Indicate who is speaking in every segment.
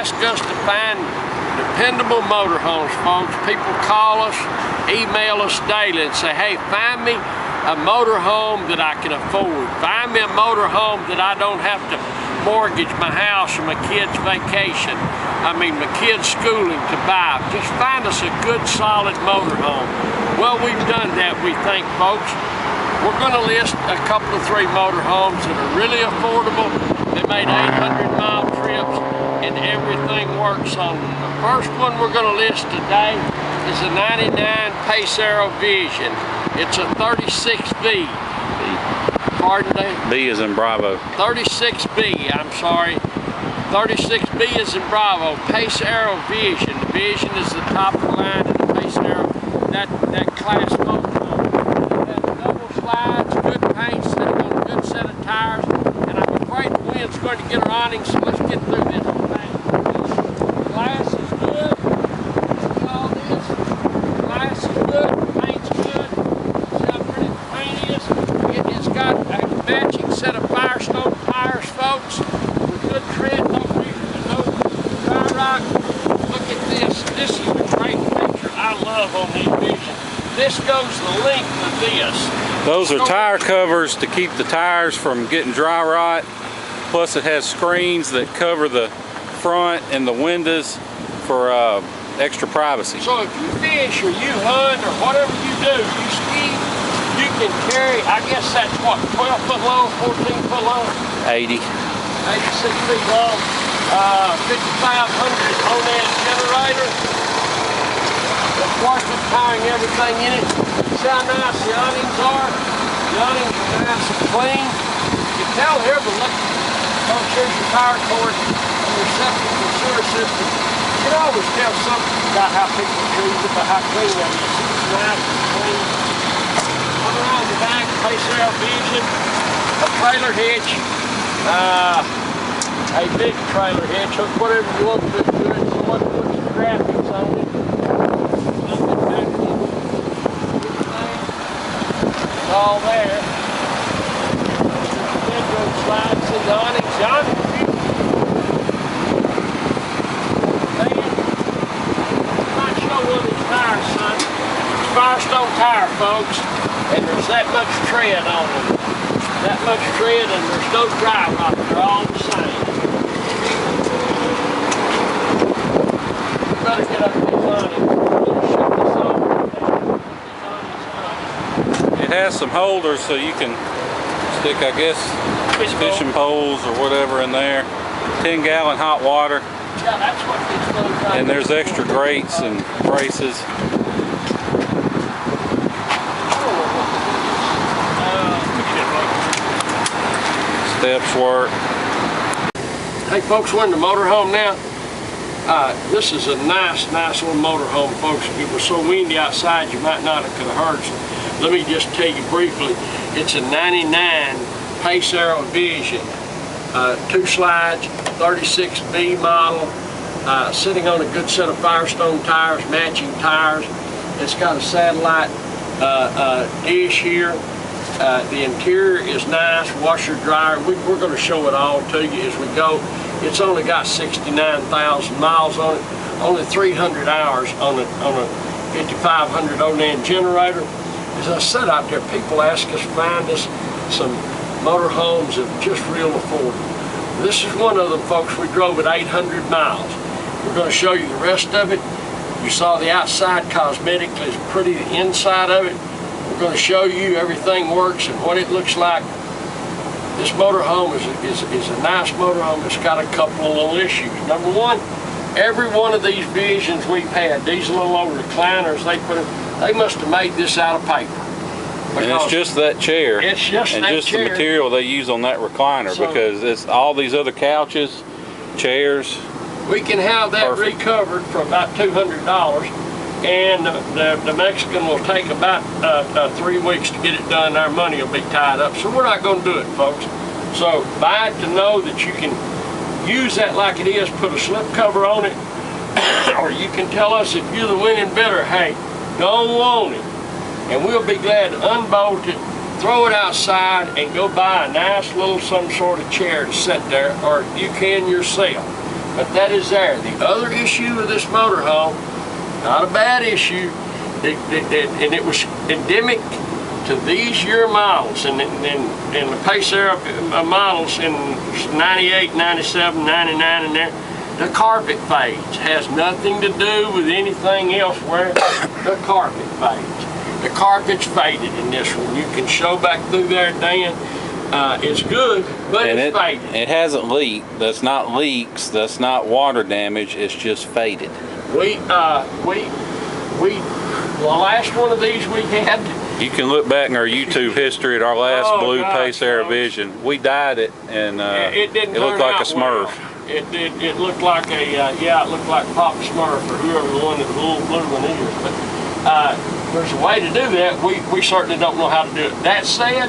Speaker 1: ask us to find dependable motorhomes, folks. People call us, email us daily and say, hey, find me a motorhome that I can afford. Find me a motorhome that I don't have to mortgage my house or my kids' vacation. My kids' schooling to buy. Just find us a good, solid motorhome. Well, we've done that, we think, folks. We're going to list a couple of 3 motorhomes that are really affordable. They made 800-mile trips and everything works on them. The first one we're going to list today is a 99 Pacero Vision. It's a 36B. Pardon me?
Speaker 2: B is in Bravo.
Speaker 1: 36B, I'm sorry. 36B is in Bravo. Pacero Vision. The Vision is the top of the line in the Pacero, that class motorhome. It has double slides, good paint, sitting on a good set of tires, and I'm afraid the wind's going to get her awning, so let's get through this thing. The glass is good. See all this? The glass is good, the paint's good. See how pretty the paint is? It's got a matching set of Firestone tires, folks, with good tread, no dry rock. Look at this. This is a great feature I love on these Visions. This goes the length of this.
Speaker 2: Those are tire covers to keep the tires from getting dry rot. Plus it has screens that cover the front and the windows for extra privacy.
Speaker 1: So if you fish or you hunt or whatever you do, you ski, you can carry, I guess that's what, 12 foot long, 14 foot long?
Speaker 2: 80.
Speaker 1: 86 feet long, 5,500 on that generator. The washer, tying everything in it. See how nice the awnings are? The awnings are nice and clean. You can tell here, but look, here's your power cord and your septic and sewer system. You can always tell something about how people treat it, about how clean that is. It's nice and clean. Come around the back, Pacero Vision, a trailer hitch, a big trailer hitch, hook whatever you want to do it, so what puts the graphics on it. It's all there. Bedroom slides and the awnings. The awnings are beautiful. Man, I might show one of these tires, son. It's Firestone tire, folks, and there's that much tread on them. That much tread, and there's no dry rot. They're all the same. You better get up these awnings.
Speaker 2: It has some holders so you can stick, I guess, fishing poles or whatever in there. 10-gallon hot water.
Speaker 1: Yeah, that's what these things are.
Speaker 2: And there's extra grates and braces. Steps work.
Speaker 1: Hey folks, we're in the motorhome now. This is a nice little motorhome, folks. If it was so windy outside, you might not have could have heard. So let me just tell you briefly. It's a 99 Pacero Vision. 2 slides, 36B model, sitting on a good set of Firestone tires, matching tires. It's got a satellite dish here. The interior is nice, washer dryer. We're going to show it all to you as we go. It's only got 69,000 miles on it, only 300 hours on a 5500 Onan generator. As I said out there, people ask us to find us some motorhomes that are just real affordable. This is one of them, folks. We drove at 800 miles. We're going to show you the rest of it. You saw the outside cosmetically is pretty, the inside of it. We're going to show you everything works and what it looks like. This motorhome is a nice motorhome. It's got a couple of little issues. Number one, every one of these Visions we've had, these little old recliners, they must have made this out of paper.
Speaker 2: And it's just that chair.
Speaker 1: It's just
Speaker 2: and
Speaker 1: that
Speaker 2: just
Speaker 1: chair.
Speaker 2: the material they use on that recliner, so, because it's all these other couches, chairs.
Speaker 1: We can have that
Speaker 2: Perfect.
Speaker 1: recovered for about $200, and the Mexican will take about 3 weeks to get it done. Our money will be tied up, so we're not going to do it, folks. So buy it to know that you can use that like it is, put a slip cover on it, or you can tell us if you're the winning bidder, hey, don't want it, and we'll be glad to unbolt it, throw it outside, and go buy a nice little some sort of chair to sit there, or you can yourself. but that is there. The other issue with this motorhome, not a bad issue, and it was endemic to these year models, and the Pace era models in 98, 97, 99 in there, the carpet fades. Has nothing to do with anything elsewhere. The carpet fades. The carpet's faded in this one. You can show back through there, Dan. It's good, but it's faded.
Speaker 2: It hasn't leaked. That's not leaks. That's not water damage. It's just faded.
Speaker 1: The last one of these we had.
Speaker 2: You can look back in our YouTube history at our last blue Pace Era Vision. We dyed it, and
Speaker 1: it
Speaker 2: looked like a Smurf.
Speaker 1: Well. It looked like it looked like Pop Smurf or whoever the one that the little blue one is. But there's a way to do that. We certainly don't know how to do it. That said,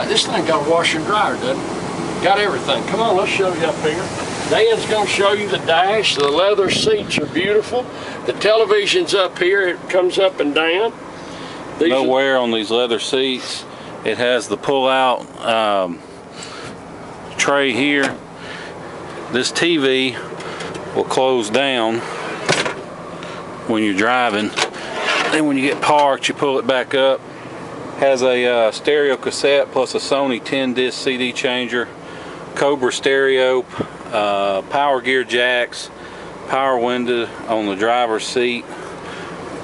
Speaker 1: this thing got a washer and dryer, doesn't it? Got everything. Come on, let's show you up here. Dan's going to show you the dash. The leather seats are beautiful. The television's up here. It comes up and down.
Speaker 2: No wear on these leather seats. It has the pull-out tray here. This TV will close down when you're driving. Then when you get parked, you pull it back up. Has a stereo cassette plus a Sony 10-disc CD changer, Cobra stereo, power gear jacks, power window on the driver's seat.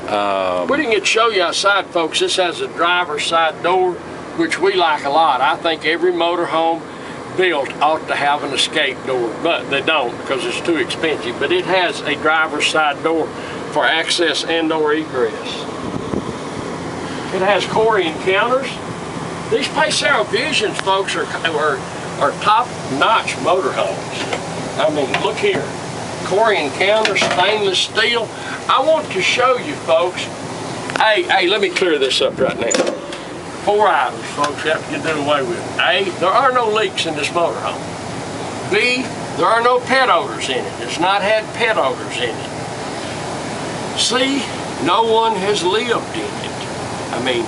Speaker 1: We didn't get to show you outside, folks. This has a driver's side door, which we like a lot. I think every motorhome built ought to have an escape door, but they don't because it's too expensive. But it has a driver's side door for access and/or egress. It has Corian counters. These Pace Era Visions, folks, are top-notch motorhomes. I mean, look here. Corian counters, stainless steel. I want to show you, folks. Hey, let me clear this up right now. 4 items, folks, that you do away with. A, there are no leaks in this motorhome. B, there are no pet odors in it. It's not had pet odors in it. C, no one has lived in it. I mean,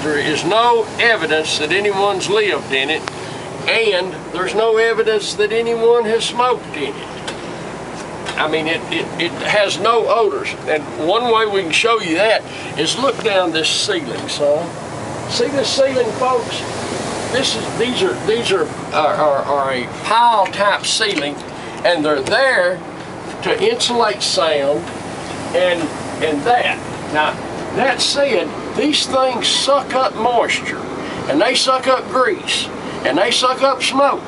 Speaker 1: there is no evidence that anyone's lived in it, and there's no evidence that anyone has smoked in it. I mean, it has no odors. And one way we can show you that is look down this ceiling, son. See this ceiling, folks? These are a pile type ceiling, and they're there to insulate sound and that. Now, that said, these things suck up moisture, and they suck up grease, and they suck up smoke.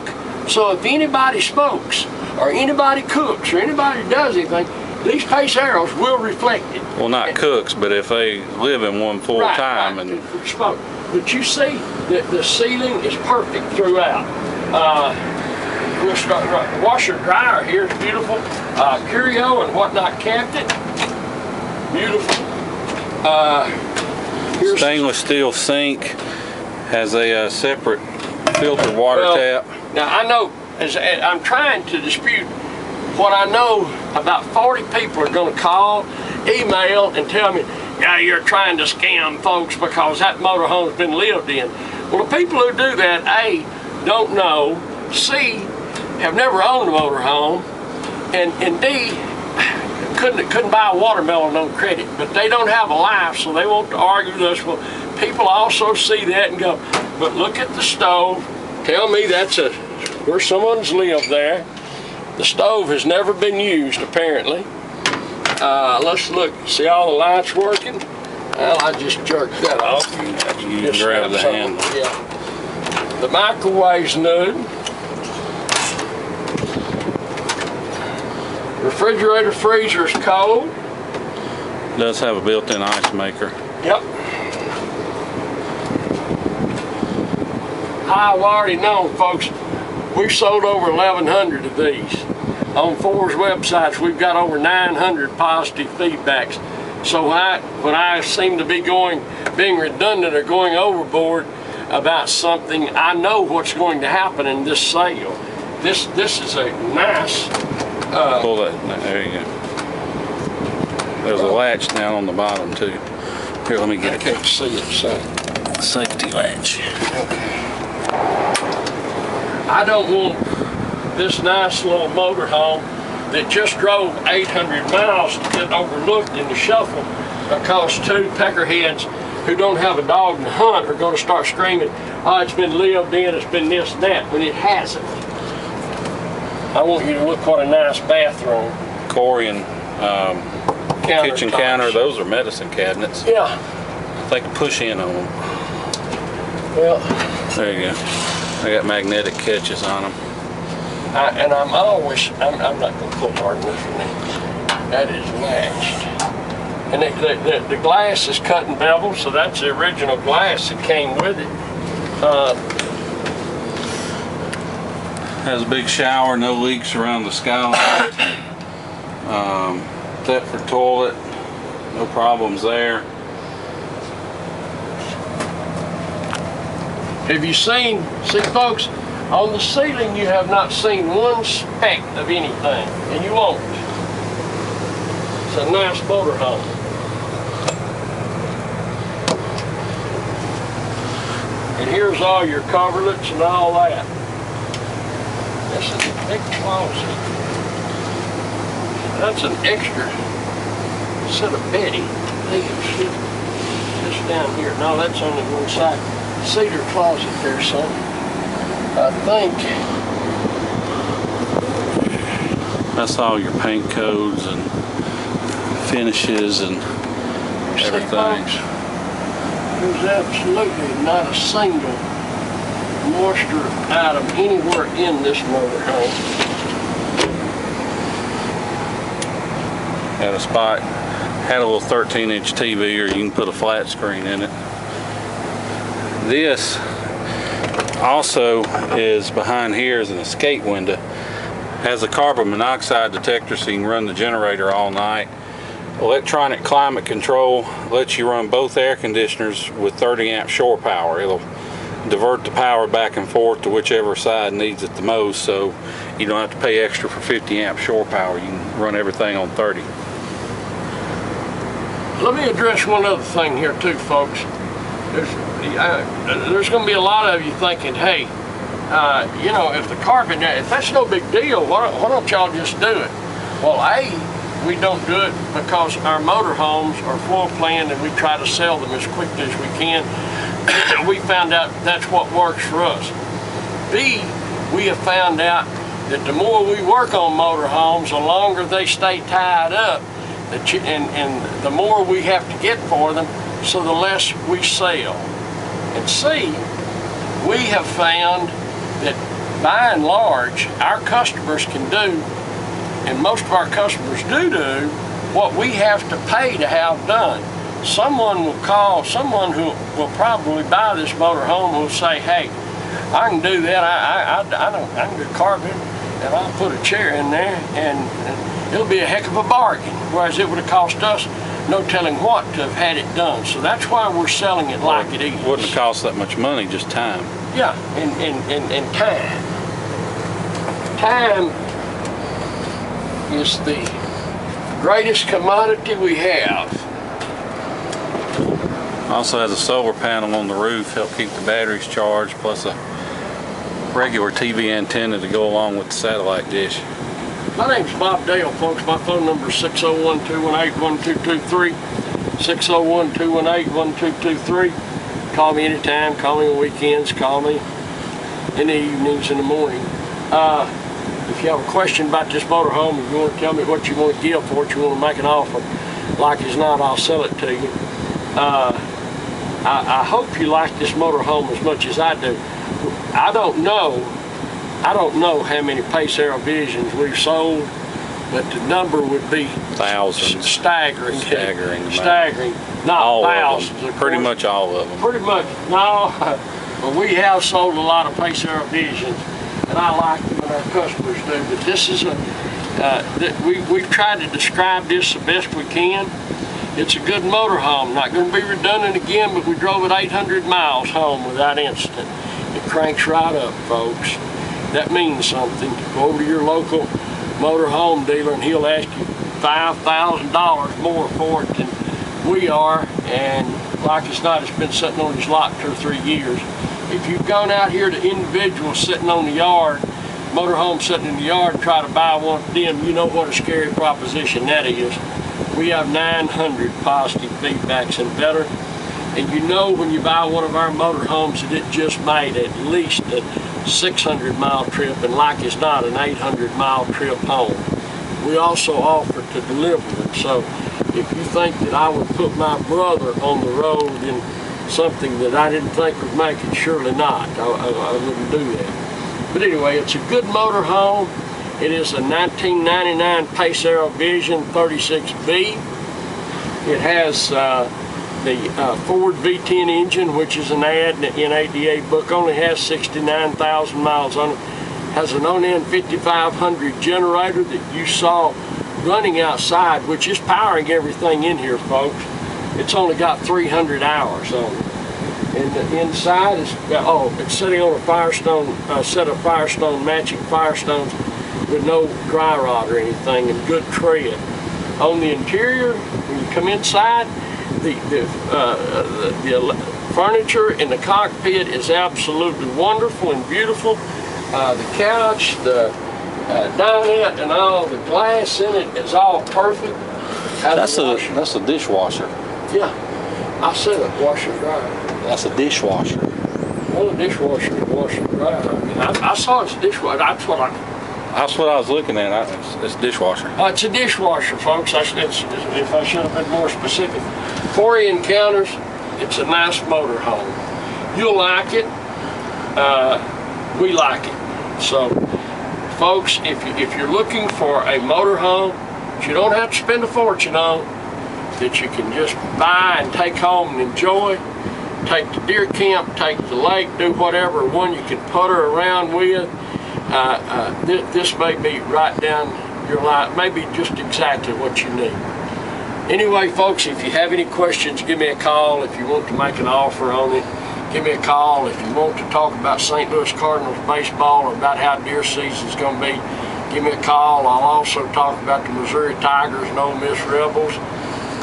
Speaker 1: So if anybody smokes, or anybody cooks, or anybody does anything, these Pace Eras will reflect it.
Speaker 2: Well, not cooks, but if they live in one full time.
Speaker 1: Right,
Speaker 2: and
Speaker 1: smoke. But you see that the ceiling is perfect throughout. We'll start right. The washer and dryer here is beautiful. Curio and whatnot kept it. Beautiful.
Speaker 2: Stainless steel sink, has a separate filter water tap.
Speaker 1: Now I know, I'm trying to dispute what I know. About 40 people are going to call, email, and tell me, yeah, you're trying to scam folks because that motorhome's been lived in. Well, the people who do that, A, don't know, C, have never owned a motorhome, and D, couldn't buy a watermelon on credit. But they don't have a life, so they want to argue with us. Well, people also see that and go, but look at the stove. Tell me that's where someone's lived there. The stove has never been used, apparently. Let's look. See all the lights working? Well, I just jerked that off.
Speaker 2: You just grab the handle.
Speaker 1: Yeah. The microwave's new. Refrigerator freezer is cold.
Speaker 2: Does have a built-in ice maker.
Speaker 1: Yep. I've already known, folks, we've sold over 1,100 of these. On Ford's websites, we've got over 900 positive feedbacks. So when I seem to be being redundant or going overboard about something, I know what's going to happen in this sale. This is a nice.
Speaker 2: Pull that. There you go. There's a latch down on the bottom too. Here, let me get it.
Speaker 1: I can't see it, so.
Speaker 2: Safety latch.
Speaker 1: Okay. I don't want this nice little motorhome that just drove 800 miles to get overlooked in the shuffle because two peckerheads who don't have a dog in the hunt are going to start screaming, oh, it's been lived in, it's been this and that, when it hasn't. I want you to look what a nice bathroom.
Speaker 2: Corian kitchen counter, those are medicine cabinets.
Speaker 1: Yeah.
Speaker 2: They can push in on them.
Speaker 1: Well,
Speaker 2: there you go. They got magnetic catches on them.
Speaker 1: I'm not going to pull hard enough for that. That is latched. And the glass is cut and beveled, so that's the original glass that came with it.
Speaker 2: Has a big shower, no leaks around the skylight. Set for toilet, no problems there.
Speaker 1: Have you see folks, on the ceiling you have not seen one speck of anything, and you won't. It's a nice motorhome. And here's all your coverlets and all that. This is a big closet. That's an extra set of bedding. Just down here. No, that's only one side. Cedar closet there, son. I think.
Speaker 2: That's all your paint codes and finishes and everything.
Speaker 1: There's absolutely not a single moisture item anywhere in this motorhome.
Speaker 2: Had a spot, had a little 13-inch TV, or you can put a flat screen in it. This also is behind here is an escape window. Has a carbon monoxide detector so you can run the generator all night. Electronic climate control lets you run both air conditioners with 30 amp shore power. It'll divert the power back and forth to whichever side needs it the most, so you don't have to pay extra for 50 amp shore power. You can run everything on 30.
Speaker 1: Let me address one other thing here too, folks. There's going to be a lot of you thinking, hey, you know, if the carpet, if that's no big deal, why don't y'all just do it? Well, we don't do it because our motorhomes are floor planned and we try to sell them as quickly as we can. We found out that's what works for us. B, we have found out that the more we work on motorhomes, the longer they stay tied up, and the more we have to get for them, so the less we sell. And C, we have found that by and large, our customers can do, and most of our customers do what we have to pay to have done. Someone will call, someone who will probably buy this motorhome will say, hey, I can do that, I can do carpet, and I'll put a chair in there, and it'll be a heck of a bargain, whereas it would have cost us no telling what to have had it done. So that's why we're selling it like it is.
Speaker 2: Wouldn't have cost that much money, just time.
Speaker 1: Yeah, and time. Time is the greatest commodity we have.
Speaker 2: Also has a solar panel on the roof, help keep the batteries charged, plus a regular TV antenna to go along with the satellite dish.
Speaker 1: My name's Bob Dale, folks. My phone number is 601-218-1223. 601-218-1223. Call me anytime. Call me on weekends. Call me in the evenings, in the morning. If you have a question about this motorhome, if you want to tell me what you want to give for it, you want to make an offer, like as not, I'll sell it to you. I hope you like this motorhome as much as I do. I don't know how many Pace Aero Visions we've sold, but the number would be
Speaker 2: thousands.
Speaker 1: Staggering.
Speaker 2: Staggering.
Speaker 1: Not
Speaker 2: all
Speaker 1: thousands.
Speaker 2: Of them. Pretty much all of them.
Speaker 1: Pretty much. No, but we have sold a lot of Pace Aero Visions, and I like them, and our customers do. But this is we've tried to describe this the best we can. It's a good motorhome. Not going to be redundant again, but we drove it 800 miles home without incident. It cranks right up, folks. That means something. Go over to your local motorhome dealer and he'll ask you $5,000 more for it than we are, and like it's not, it's been sitting on his lot 2 or 3 years. If you've gone out here to individuals sitting on the yard motorhome sitting in the yard and try to buy one of them, you know what a scary proposition that is. We have 900 positive feedbacks and better. And you know when you buy one of our motorhomes that it just made at least a 600-mile trip, and like it's not, an 800-mile trip home. We also offer to deliver them. So if you think that I would put my brother on the road in something that I didn't think would make it, surely not. I wouldn't do that. But anyway, it's a good motorhome. It is a 1999 Pace Aero Vision 36B. It has the Ford V10 engine, which is an ad in the NADA book, only has 69,000 miles on it. Has an on-end 5500 generator that you saw running outside, which is powering everything in here, folks. It's only got 300 hours on it. And the inside is, it's sitting on a Firestone, set of Firestone, matching Firestones with no dry rot or anything, and good tread. On the interior, when you come inside, the furniture in the cockpit is absolutely wonderful and beautiful. The couch, the dinette, and all the glass in it is all perfect.
Speaker 2: That's a dishwasher.
Speaker 1: Yeah, I said a washer dryer.
Speaker 2: That's a dishwasher.
Speaker 1: Well, a dishwasher is washer dryer. I mean, I saw it's a dishwasher. That's what I
Speaker 2: was looking at. It's a dishwasher.
Speaker 1: It's a dishwasher, folks. If I should have been more specific. 4 encounters. It's a nice motorhome. You'll like it. We like it. So, folks, if you're looking for a motorhome that you don't have to spend a fortune on, that you can just buy and take home and enjoy, take to deer camp, take to the lake, do whatever, one you can putter around with, this may be right down your line, maybe just exactly what you need. Anyway, folks, if you have any questions, give me a call. If you want to make an offer on it, give me a call. If you want to talk about St. Louis Cardinals baseball or about how deer season's going to be, give me a call. I'll also talk about the Missouri Tigers and Ole Miss Rebels.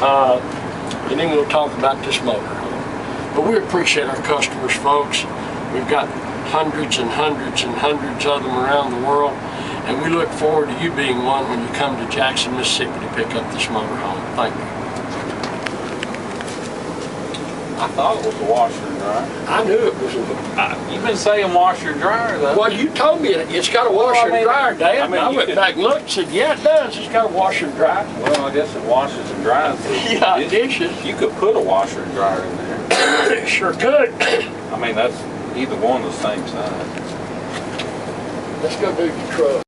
Speaker 1: And then we'll talk about this motorhome. But we appreciate our customers, folks. We've got hundreds and hundreds and hundreds of them around the world, and we look forward to you being one when you come to Jackson, Mississippi to pick up this motorhome. Thank you.
Speaker 2: I thought it was a washer and dryer.
Speaker 1: I knew it was
Speaker 2: You've been saying washer and dryer, though.
Speaker 1: Well, you told me it's got a washer and dryer, Dad. I went back and looked and said, yeah, it does. It's got a washer and dryer.
Speaker 2: Well, I guess it washes and dries.
Speaker 1: Yeah, dishes.
Speaker 2: You could put a washer and dryer in there.
Speaker 1: Sure could.
Speaker 2: I mean, that's either one the same size.
Speaker 1: Let's go do your truck.